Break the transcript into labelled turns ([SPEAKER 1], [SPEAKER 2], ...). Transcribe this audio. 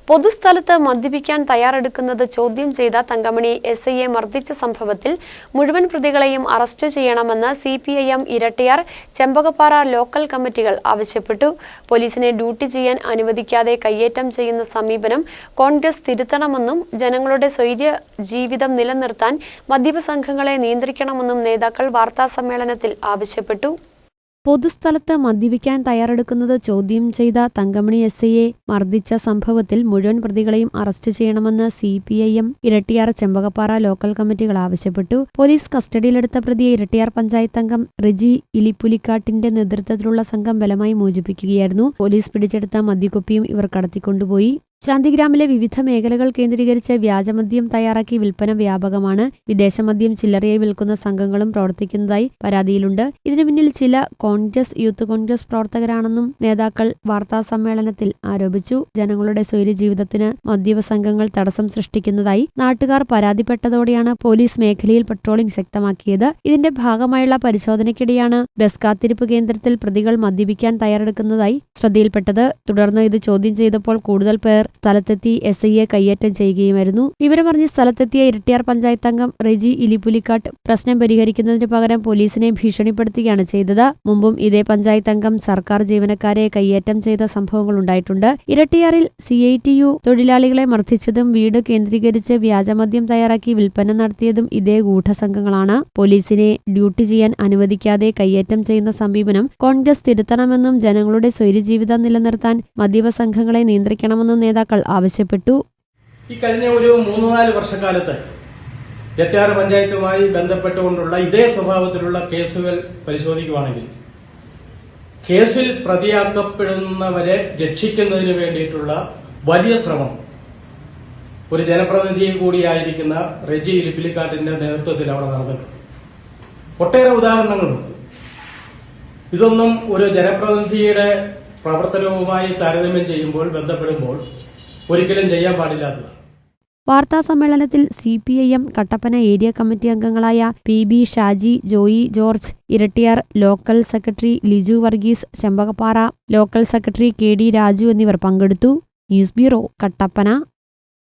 [SPEAKER 1] പൊതുസ്ഥലത്ത് മദ്യപിക്കാൻ തയ്യാറെടുക്കുന്നത് ചോദ്യം ചെയ്ത തങ്കമണി എസ്ഐയെ മർദ്ദിച്ച സംഭവത്തിൽ മുഴുവൻ പ്രതികളെയും അറസ്റ്റ് ചെയ്യണമെന്ന് സിപിഐഎം ഇരട്ടിയാർ ചെമ്പകപ്പാറ ലോക്കൽ കമ്മിറ്റികൾ ആവശ്യപ്പെട്ടു. പോലീസിനെ ഡ്യൂട്ടി ചെയ്യാൻ അനുവദിക്കാതെ കയ്യേറ്റം ചെയ്യുന്ന സമീപനം കോൺഗ്രസ് തിരുത്തണമെന്നും ജനങ്ങളുടെ സ്വൈര്യ ജീവിതം നിലനിർത്താൻ മദ്യപ സംഘങ്ങളെ നിയന്ത്രിക്കണമെന്നും നേതാക്കൾ വാർത്താസമ്മേളനത്തിൽ ആവശ്യപ്പെട്ടു. പൊതുസ്ഥലത്ത് മദ്യപിക്കാൻ തയ്യാറെടുക്കുന്നത് ചോദ്യം ചെയ്ത തങ്കമണി എസ്ഐയെ മർദ്ദിച്ച സംഭവത്തിൽ മുഴുവൻ പ്രതികളെയും അറസ്റ്റ് ചെയ്യണമെന്ന് സിപിഐഎം ഇരട്ടിയാർ ചെമ്പകപ്പാറ ലോക്കൽ കമ്മിറ്റികൾ ആവശ്യപ്പെട്ടു. പോലീസ് കസ്റ്റഡിയിലെടുത്ത പ്രതിയെ ഇരട്ടിയാർ പഞ്ചായത്ത് അംഗം റെജി ഇലിപ്പുലിക്കാട്ടിന്റെ നേതൃത്വത്തിലുള്ള സംഘം ബലമായി മോചിപ്പിക്കുകയായിരുന്നു. പോലീസ് പിടിച്ചെടുത്ത മദ്യക്കുപ്പിയും ഇവർ കടത്തിക്കൊണ്ടുപോയി. ശാന്തിഗ്രാമിലെ വിവിധ മേഖലകൾ കേന്ദ്രീകരിച്ച് വ്യാജമദ്യം തയ്യാറാക്കി വിൽപ്പന വ്യാപകമാണ്. വിദേശമദ്യം ചില്ലറയായി വിൽക്കുന്ന സംഘങ്ങളും പ്രവർത്തിക്കുന്നതായി പരാതിയിലുണ്ട്. ഇതിനു പിന്നിൽ ചില യൂത്ത് കോൺഗ്രസ് പ്രവർത്തകരാണെന്നും നേതാക്കൾ വാർത്താസമ്മേളനത്തിൽ ആരോപിച്ചു. ജനങ്ങളുടെ സ്വൈര്യജീവിതത്തിന് മദ്യപ സംഘങ്ങൾ തടസ്സം സൃഷ്ടിക്കുന്നതായി നാട്ടുകാർ പരാതിപ്പെട്ടതോടെയാണ് പോലീസ് മേഖലയിൽ പട്രോളിംഗ് ശക്തമാക്കിയത്. ഇതിന്റെ ഭാഗമായുള്ള പരിശോധനയ്ക്കിടെയാണ് ബസ് കാത്തിരിപ്പ് കേന്ദ്രത്തിൽ പ്രതികൾ മദ്യപിക്കാൻ തയ്യാറെടുക്കുന്നതായി ശ്രദ്ധയിൽപ്പെട്ടത്. തുടർന്ന് ഇത് ചോദ്യം ചെയ്തപ്പോൾ കൂടുതൽ പേർ സ്ഥലത്തെത്തി എസ്ഐയെ കയ്യേറ്റം ചെയ്യുകയുമായിരുന്നു. വിവരമറിഞ്ഞ് സ്ഥലത്തെത്തിയ ഇരട്ടിയാർ പഞ്ചായത്ത് അംഗം റെജി ഇലിപ്പുലിക്കാട്ട് പ്രശ്നം പരിഹരിക്കുന്നതിന് പകരം പോലീസിനെ ഭീഷണിപ്പെടുത്തുകയാണ് ചെയ്തത്. മുമ്പും ഇതേ പഞ്ചായത്ത് അംഗം സർക്കാർ ജീവനക്കാരെ കയ്യേറ്റം ചെയ്ത സംഭവങ്ങൾ ഉണ്ടായിട്ടുണ്ട്. ഇരട്ടിയാറിൽ CITU തൊഴിലാളികളെ മർദ്ദിച്ചതും വീട് കേന്ദ്രീകരിച്ച് വ്യാജമദ്യം തയ്യാറാക്കി വിൽപ്പന നടത്തിയതും ഇതേ ഗൂഢസംഘങ്ങളാണ്. പോലീസിനെ ഡ്യൂട്ടി ചെയ്യാൻ അനുവദിക്കാതെ കയ്യേറ്റം ചെയ്യുന്ന സമീപനം കോൺഗ്രസ് തിരുത്തണമെന്നും ജനങ്ങളുടെ സ്വൈര്യജീവിതം നിലനിർത്താൻ മദ്യപ സംഘങ്ങളെ നിയന്ത്രിക്കണമെന്നും നേതാക്കൾ ആവശ്യപ്പെട്ടു.
[SPEAKER 2] ഈ കഴിഞ്ഞ ഒരു 3-4 വർഷക്കാലത്ത് ഇരട്ടിയാർ പഞ്ചായത്തുമായി ബന്ധപ്പെട്ടുകൊണ്ടുള്ള ഇതേ സ്വഭാവത്തിലുള്ള കേസുകൾ പരിശോധിക്കുകയാണെങ്കിൽ കേസിൽ പ്രതിയാക്കപ്പെടുന്നവരെ രക്ഷിക്കുന്നതിന് വേണ്ടിയിട്ടുള്ള വലിയ ശ്രമം ഒരു ജനപ്രതിനിധി കൂടിയായിരിക്കുന്ന റെജി ഇലിപ്പിലിക്കാട്ടിന്റെ നേതൃത്വത്തിൽ അവിടെ നടന്നിട്ടുണ്ട്. ഒട്ടേറെ ഉദാഹരണങ്ങളുണ്ട്. ഇതൊന്നും ഒരു ജനപ്രതിനിധിയുടെ പ്രവർത്തനവുമായി താരതമ്യം ചെയ്യുമ്പോൾ ബന്ധപ്പെടുമ്പോൾ ഒരിക്കലും ചെയ്യാൻ പാടില്ലാത്തതാണ്.
[SPEAKER 1] വാർത്താസമ്മേളനത്തിൽ CPIM കട്ടപ്പന ഏരിയ കമ്മിറ്റി അംഗങ്ങളായ PB Shaji, Joy George, Erattayar local secretary Liju Varghese, Chembakappara local secretary KD Raju എന്നിവർ പങ്കെടുത്തു. News bureau, Kattappana.